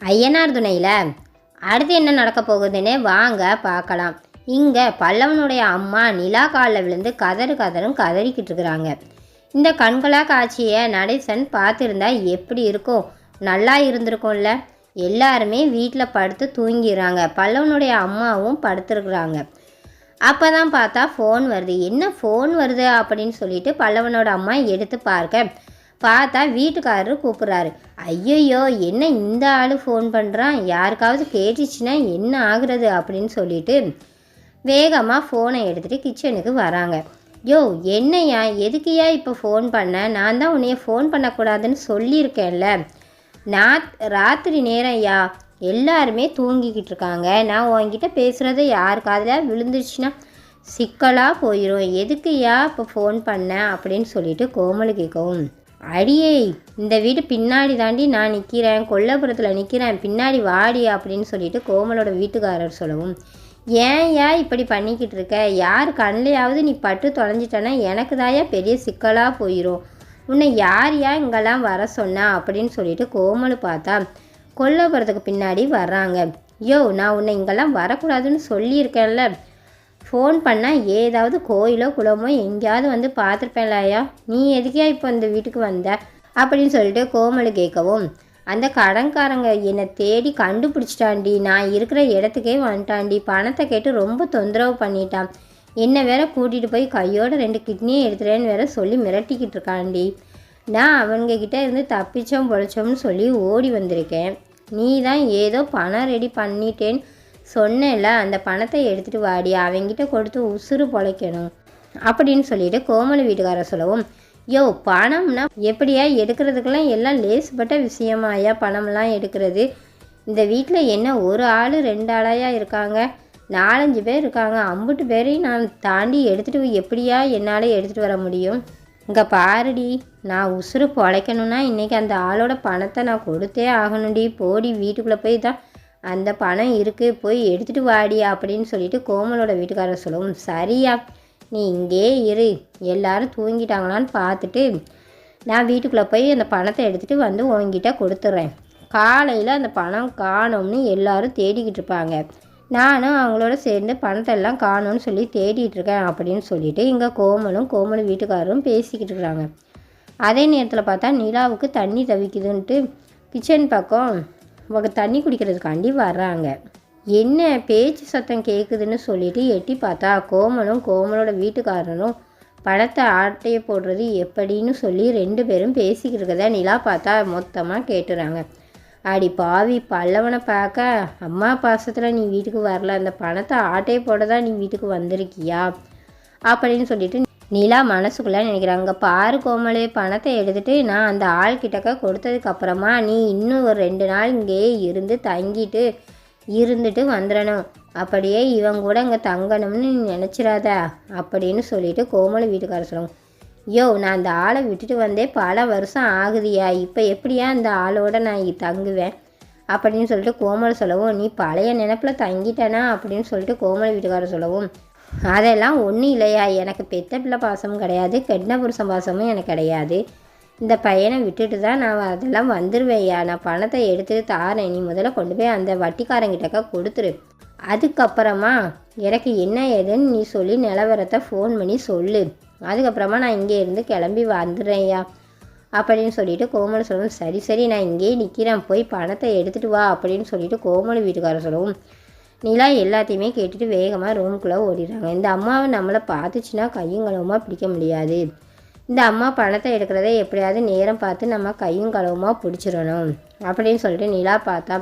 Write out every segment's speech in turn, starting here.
ஐயனார் துணையில் அடுத்து என்ன நடக்க போகுதுன்னு வாங்க பார்க்கலாம். இங்கே பல்லவனுடைய அம்மா நிலா காலில் விழுந்து கதறும் கதறிக்கிட்டு இருக்கிறாங்க. இந்த கண்கொள்ளா காட்சியை நடேசன் பார்த்துருந்தா எப்படி இருக்கும்? நல்லா இருந்திருக்கும்ல. எல்லாருமே வீட்டில் படுத்து தூங்கிடுறாங்க. பல்லவனுடைய அம்மாவும் படுத்துருக்குறாங்க. அப்போ தான் பார்த்தா ஃபோன் வருது. என்ன ஃபோன் வருது அப்படின்னு சொல்லிட்டு பல்லவனோட அம்மா எடுத்து பார்த்தா வீட்டுக்காரரு கூப்பிட்றாரு. ஐயையோ, என்ன இந்த ஆள் ஃபோன் பண்ணுறான், யாருக்காவது கேட்டுச்சுன்னா என்ன ஆகுறது அப்படின்னு சொல்லிட்டு வேகமாக ஃபோனை எடுத்துகிட்டு கிச்சனுக்கு வராங்க. யோ, என்னையா, எதுக்குயா இப்போ ஃபோன் பண்ண? நான் தான் உன்னைய ஃபோன் பண்ணக்கூடாதுன்னு சொல்லியிருக்கேன்ல. ராத்திரி நேரம் ஐயா, எல்லாருமே தூங்கிக்கிட்டு இருக்காங்க. நான் உன்கிட்ட பேசுகிறது யார் காதில் விழுந்துருச்சுன்னா சிக்கலாக போயிடும். எதுக்குயா இப்போ ஃபோன் பண்ண அப்படின்னு சொல்லிட்டு கோமலு கேட்கவும், அடியே, இந்த வீடு பின்னாடி தாண்டி நான் நிற்கிறேன், கொல்லப்புறத்தில் நிற்கிறேன், பின்னாடி வாடி அப்படின்னு சொல்லிட்டு கோமலோட வீட்டுக்காரர் சொல்லவும், ஏன்யா இப்படி பண்ணிக்கிட்டு இருக்க? யார் கண்ணிலையாவது நீ பட்டு தொலைஞ்சிட்டனா எனக்கு தாயா பெரிய சிக்கலாக போயிடும். உன்னை யாரையா இங்கெல்லாம் வர சொன்னா அப்படின்னு சொல்லிட்டு கோமலு பார்த்தா கொல்லப்புறத்துக்கு பின்னாடி வர்றாங்க. யோ, நான் உன்னை இங்கெல்லாம் வரக்கூடாதுன்னு சொல்லியிருக்கேன்ல. ஃபோன் பண்ணால் ஏதாவது கோயிலோ குளமோ எங்கேயாவது வந்து பார்த்துருப்பேன்லையா, நீ எதுக்கியா இப்போ இந்த வீட்டுக்கு வந்த அப்படின்னு சொல்லிட்டு கோமலு கேட்கவும், அந்த கடன்காரங்க என்னை தேடி கண்டுபிடிச்சிட்டாண்டி, நான் இருக்கிற இடத்துக்கே வந்துட்டாண்டி, பணத்தை கேட்டு ரொம்ப தொந்தரவு பண்ணிட்டான், என்னை வேற கூட்டிகிட்டு போய் கையோட 2 கிட்னியை எடுத்துறேன்னு வேற சொல்லி மிரட்டிக்கிட்டு இருக்காண்டி. நான் அவங்கக்கிட்ட இருந்து தப்பிச்சோம் பொழைச்சோம்னு சொல்லி ஓடி வந்திருக்கேன். நீ தான் ஏதோ பணம் ரெடி பண்ணிட்டேன்னு சொன்னேன்ல, அந்த பணத்தை எடுத்துகிட்டு வாடி, அவங்கிட்ட கொடுத்து உசுறு பொழைக்கணும் அப்படின்னு சொல்லிட்டு கோமலு வீட்டுக்காரர் சொல்லவும், யோ, பணம்னா எப்படியா எடுக்கிறதுக்கெல்லாம் எல்லாம் லேசுப்பட்ட விஷயமாயா பணம்லாம் எடுக்கிறது? இந்த வீட்டில் என்ன ஒரு ஆள் 2 ஆளாயா இருக்காங்க? 4-5 பேர் இருக்காங்க. அம்புட்டு பேரையும் நான் தாண்டி எடுத்துகிட்டு எப்படியா என்னால் எடுத்துகிட்டு வர முடியும்? இங்கே பாருடி, நான் உசுறு பொழைக்கணும்னா இன்றைக்கி அந்த ஆளோட பணத்தை நான் கொடுத்தே ஆகணும்டி. போடி, வீட்டுக்குள்ளே போய் தான் அந்த பணம் இருக்குது, போய் எடுத்துகிட்டு வாடி அப்படின்னு சொல்லிட்டு கோமலோட வீட்டுக்காரர் சொல்லவும், சரியா, நீ இங்கே இரு, எல்லாரும் தூங்கிட்டாங்களான்னு பார்த்துட்டு நான் வீட்டுக்குள்ளே போய் அந்த பணத்தை எடுத்துகிட்டு வந்து உங்ககிட்ட கொடுத்துட்றேன். காலையில் அந்த பணம் காணோம்னு எல்லாரும் தேடிக்கிட்டு இருப்பாங்க. நானும் அவங்களோட சேர்ந்து பணத்தை எல்லாம் காணோன்னு சொல்லி தேடிட்டு இருக்கேன் அப்படின்னு சொல்லிட்டு இங்கே கோமலு வீட்டுக்காரரும் பேசிக்கிட்டு இருக்கிறாங்க. அதே நேரத்தில் பார்த்தா நிலாவுக்கு தண்ணி தவிக்குதுன்ட்டு கிச்சன் பக்கம் தண்ணி குடிக்கிறதுக்காண்டி வர்றாங்க. என்ன பேச்சு சத்தம் கேட்குதுன்னு சொல்லிட்டு எட்டி பார்த்தா கோமலோட வீட்டுக்காரரும் பணத்தை ஆட்டையை போடுறது எப்படின்னு சொல்லி 2 பேரும் பேசிக்கிட்டு இருக்கதா நிலா பார்த்தா மொத்தமாக கேட்டுறாங்க. அடி பாவி, பல்லவனை பார்க்க அம்மா பாசத்தில் நீ வீட்டுக்கு வரல, அந்த பணத்தை ஆட்டையை போட தான் நீ வீட்டுக்கு வந்திருக்கியா அப்படின்னு சொல்லிட்டு நிலா மனசுக்குள்ளே நினைக்கிறாங்க. பாரு கோமலு, பணத்தை எடுத்துகிட்டு நான் அந்த ஆள்கிட்டக்க கொடுத்ததுக்கப்புறமா நீ இன்னும் ஒரு 2 நாள் இங்கேயே இருந்து தங்கிட்டு இருந்துட்டு வந்துடணும். அப்படியே இவங்க கூட இங்கே தங்கணும்னு நீ நினச்சிடாத அப்படின்னு சொல்லிட்டு கோமலு வீட்டுக்காரர் சொல்லுவோம். யோ, நான் அந்த ஆளை விட்டுட்டு வந்தே பல வருஷம் ஆகுதியா, இப்போ எப்படியா அந்த ஆளோட நான் தங்குவேன் அப்படின்னு சொல்லிட்டு கோமலு சொல்லவும், நீ பழைய நினப்பில் தங்கிட்டேனா அப்படின்னு சொல்லிட்டு கோமலு வீட்டுக்காரர் சொல்லவும், அதெல்லாம் ஒன்றும் இல்லையா, எனக்கு பெத்த பிள்ளை பாசமும் கிடையாது, கெட்டின புருஷன் பாசமும் எனக்கு கிடையாது. இந்த பையனை விட்டுட்டு தான் நான் அதெல்லாம் வந்துடுவேயா. நான் பணத்தை எடுத்துகிட்டு தாரேன், நீ முதல்ல கொண்டு போய் அந்த வட்டிக்காரங்கிட்டக்கா கொடுத்துரு. அதுக்கப்புறமா எனக்கு என்ன ஏதுன்னு நீ சொல்லி நிலவரத்தை ஃபோன் பண்ணி சொல்லு. அதுக்கப்புறமா நான் இங்கே இருந்து கிளம்பி வந்துடுறேன்யா அப்படின்னு சொல்லிட்டு கோமலு சொல்லவும், சரி நான் இங்கேயே நிற்கிறேன், போய் பணத்தை எடுத்துகிட்டு வா அப்படின்னு சொல்லிட்டு கோமலு வீட்டுக்காரர் சொல்லவும், நிலா எல்லாத்தையுமே கேட்டுட்டு வேகமாக ரூமுக்குள்ளே ஓடிடுறாங்க. இந்த அம்மாவை நம்மளை பார்த்துச்சுன்னா கையும் களவுமாக பிடிக்க முடியாது. இந்த அம்மா பணத்தை எடுக்கிறத எப்படியாவது நேரம் பார்த்து நம்ம கையும் களவுமாக பிடிச்சிடணும் அப்படின்னு சொல்லிட்டு நிலா பார்த்தா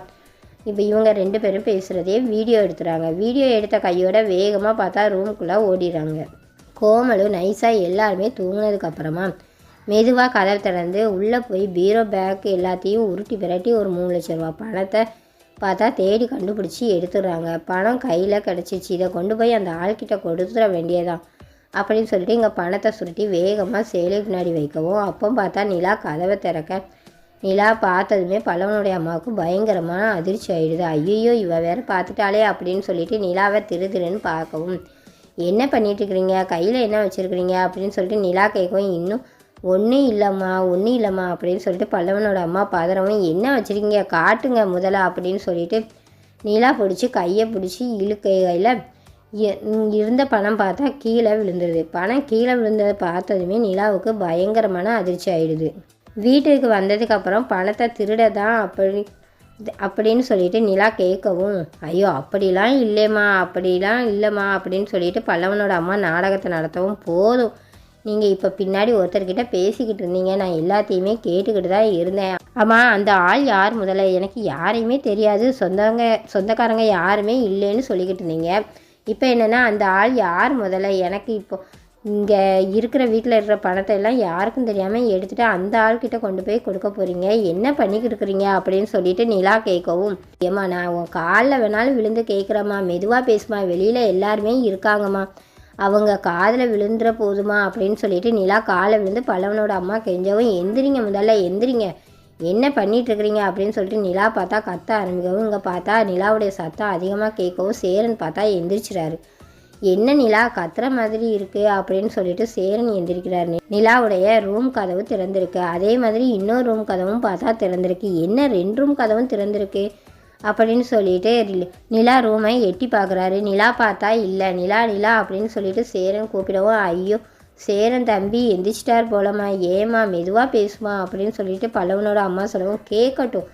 இப்போ இவங்க 2 பேரும் பேசுகிறதே வீடியோ எடுத்துகிறாங்க. வீடியோ எடுத்த கையோட வேகமாக பார்த்தா ரூமுக்குள்ளே ஓடிடுறாங்க. கோமலு நைஸாக எல்லாருமே தூங்கினதுக்கப்புறமா மெதுவாக கதவை திறந்து உள்ளே போய் பீரோ பேக் எல்லாத்தையும் உருட்டி விரட்டி ஒரு 3 லட்ச ரூபா பணத்தை பார்த்தா தேடி கண்டுபிடிச்சி எடுத்துடுறாங்க. பணம் கையில் கிடச்சிச்சு, இதை கொண்டு போய் அந்த ஆள்கிட்ட கொடுத்துட வேண்டியதான் அப்படின்னு சொல்லிட்டு இங்கே பணத்தை சுருட்டி வேகமாக சேலை பின்னாடி வைக்கவும், அப்போ பார்த்தா நிலா கதவை திறக்க நிலா பார்த்ததுமே பல்லவனுடைய அம்மாவுக்கு பயங்கரமான அதிர்ச்சி ஆகிடுது. ஐயோ, இவ வேற பார்த்துட்டாலே அப்படின்னு சொல்லிட்டு நிலாவை திருன்னு பார்க்கவும், என்ன பண்ணிகிட்ருக்கிறீங்க, கையில் என்ன வச்சுருக்கிறீங்க அப்படின்னு சொல்லிட்டு நிலா கேட்கவும், இன்னும் ஒன்றும் இல்லைம்மா அப்படின்னு சொல்லிட்டு பல்லவனோட அம்மா பதறவும், என்ன வச்சுருக்கீங்க காட்டுங்க முதல்ல அப்படின்னு சொல்லிட்டு நிலா பிடிச்சி கையை பிடிச்சி இழுக்கையில் இருந்த பணம் பார்த்தா கீழே விழுந்துருது. பணம் கீழே விழுந்ததை பார்த்ததுமே நிலாவுக்கு பயங்கரமான அதிர்ச்சி ஆயிடுது. வீட்டுக்கு வந்ததுக்கப்புறம் பணத்தை திருடதான் அப்படின்னு சொல்லிட்டு நிலா கேட்கவும், ஐயோ அப்படிலாம் இல்லைம்மா அப்படின்னு சொல்லிட்டு பல்லவனோட அம்மா நாடகத்தை நடத்தவும், போதும் நீங்கள் இப்போ பின்னாடி ஒருத்தர்கிட்ட பேசிக்கிட்டு இருந்தீங்க, நான் எல்லாத்தையுமே கேட்டுக்கிட்டு தான் இருந்தேன். ஆமாம், அந்த ஆள் யார் முதல்ல? எனக்கு யாரையுமே தெரியாது, சொந்தக்காரங்க யாருமே இல்லைன்னு சொல்லிக்கிட்டு இருந்தீங்க. இப்போ என்னென்னா அந்த ஆள் யார் முதல்ல? எனக்கு இப்போ இங்கே இருக்கிற வீட்டில் இருக்கிற பணத்தை எல்லாம் யாருக்கும் தெரியாமல் எடுத்துகிட்டு அந்த ஆள்கிட்ட கொண்டு போய் கொடுக்க போகிறீங்க, என்ன பண்ணிக்கிட்டு இருக்கிறீங்க அப்படின்னு சொல்லிட்டு நிலா கேட்கவும், ஏம்மா நான் உன் காலில் வேணாலும் விழுந்து கேட்குறேம்மா, மெதுவாக பேசுமா, வெளியில் எல்லாருமே இருக்காங்கம்மா, அவங்க காதில் விழுந்துற போதுமா அப்படின்னு சொல்லிட்டு நிலா காலை விழுந்து பல்லவனோட அம்மா கெஞ்சவும், எந்திரிங்க முதல்ல எந்திரிங்க, என்ன பண்ணிகிட்ருக்குறீங்க அப்படின்னு சொல்லிட்டு நிலா பார்த்தா கத்த ஆரம்பிக்கவும், இங்கே பார்த்தா நிலாவுடைய சத்தம் அதிகமாக கேட்கவும் சேரன் பார்த்தா எந்திரிச்சிறாரு. என்ன நிலா கத்துற மாதிரி இருக்குது அப்படின்னு சொல்லிட்டு சேரன் எந்திரிக்கிறாரு. நிலாவுடைய ரூம் கதவு திறந்திருக்கு. அதே மாதிரி இன்னொரு ரூம் கதவும் பார்த்தா திறந்திருக்கு. என்ன 2 ரூம் கதவும் திறந்திருக்கு அப்படின்னு சொல்லிட்டு நிலா ரூமை எட்டி பார்க்குறாரு. நிலா பார்த்தா இல்லை. நிலா அப்படின்னு சொல்லிட்டு சேரன் கூப்பிடவும், ஐயோ சேரன் தம்பி எந்திரிச்சிட்டார் போலம்மா, ஏமா மெதுவாக பேசுமா அப்படின்னு சொல்லிட்டு பல்லவனோட அம்மா சொல்லவும், கேட்கட்டும்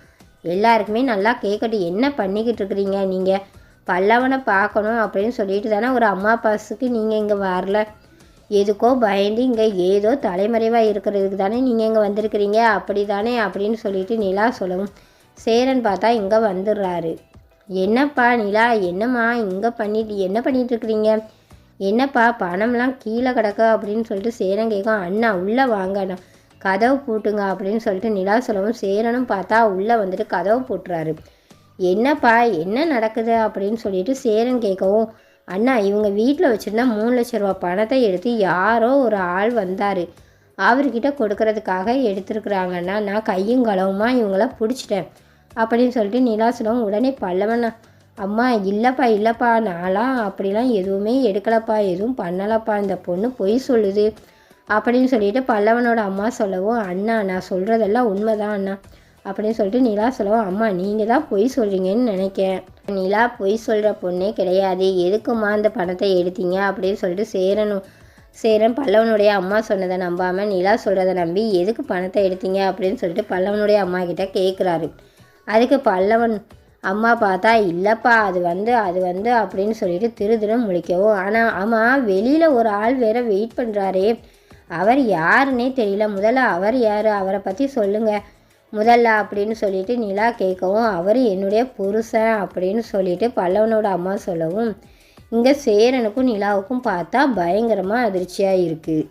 எல்லாருக்குமே நல்லா கேட்கட்டும், என்ன பண்ணிக்கிட்டு இருக்கிறீங்க நீங்கள், பல்லவனை பார்க்கணும் அப்படின்னு சொல்லிட்டு தானே ஒரு அம்மா பாசுக்கு நீங்கள் இங்கே வரல, எதுக்கோ பயந்து இங்கே ஏதோ தலைமறைவாக இருக்கிறதுக்கு தானே நீங்கள் இங்கே வந்திருக்கிறீங்க அப்படி தானே அப்படின்னு சொல்லிட்டு நிலா சொல்லவும், சேரன் பார்த்தா இங்கே வந்துடுறாரு. என்னப்பா நிலா, என்னம்மா இங்கே என்ன பண்ணிகிட்ருக்குறீங்க, என்னப்பா பணம்லாம் கீழே கிடக்க அப்படின்னு சொல்லிட்டு சேரன் கேட்கும். அண்ணா உள்ளே வாங்கண்ணா, கதவு பூட்டுங்க அப்படின்னு சொல்லிட்டு நிலா சொல்லவும், சேரனும் பார்த்தா உள்ளே வந்துட்டு கதவு பூட்டுறாரு. என்னப்பா என்ன நடக்குது அப்படின்னு சொல்லிட்டு சேரன் கேட்கவும், அண்ணா இவங்க வீட்டில் வச்சுருந்தா 3 லட்ச ரூபா பணத்தை எடுத்து யாரோ ஒரு ஆள் வந்தார், அவர்கிட்ட கொடுக்கறதுக்காக எடுத்துருக்குறாங்கன்னா நான் கையும் களவுமா இவங்கள பிடிச்சிட்டேன் அப்படின்னு சொல்லிட்டு நிலா சொல்லவும், உடனே பல்லவன் அம்மா இல்லைப்பா நான்லாம் அப்படிலாம் எதுவுமே எடுக்கலப்பா, எதுவும் பண்ணலப்பா, இந்த பொண்ணு பொய் சொல்லுது அப்படின்னு சொல்லிட்டு பல்லவனோட அம்மா சொல்லவும், அண்ணா நான் சொல்கிறதெல்லாம் உண்மைதான் அண்ணா அப்படின்னு சொல்லிட்டு நிலா சொல்லவும், அம்மா நீங்கள் தான் பொய் சொல்கிறீங்கன்னு நினைக்கிறேன், நிலா பொய் சொல்கிற பொண்ணே கிடையாது, எதுக்குமா அந்த பணத்தை எடுத்தீங்க அப்படின்னு சொல்லிட்டு சேரன் பல்லவனுடைய அம்மா சொன்னதை நம்பாமல் நிலா சொல்கிறத நம்பி எதுக்கு பணத்தை எடுத்தீங்க அப்படின்னு சொல்லிட்டு பல்லவனுடைய அம்மா கிட்ட கேட்குறாரு. அதுக்கு பல்லவன் அம்மா பார்த்தா இல்லைப்பா அது வந்து அப்படின்னு சொல்லிட்டு திருதிரும் முழிக்கவும், ஆனால் ஆமாம் வெளியில் ஒரு ஆள் வேற வெயிட் பண்ணுறாரே, அவர் யாருன்னே தெரியல, முதல்ல அவர் யார், அவரை பற்றி சொல்லுங்கள் முதல்ல அப்படின்னு சொல்லிட்டு நிலா கேட்கவும், அவர் என்னுடைய புருஷன் அப்படின்னு சொல்லிட்டு பல்லவனோட அம்மா சொல்லவும், இங்கே சேரனுக்கும் நிலாவுக்கும் பார்த்தா பயங்கரமாக அதிர்ச்சியாக இருக்குது.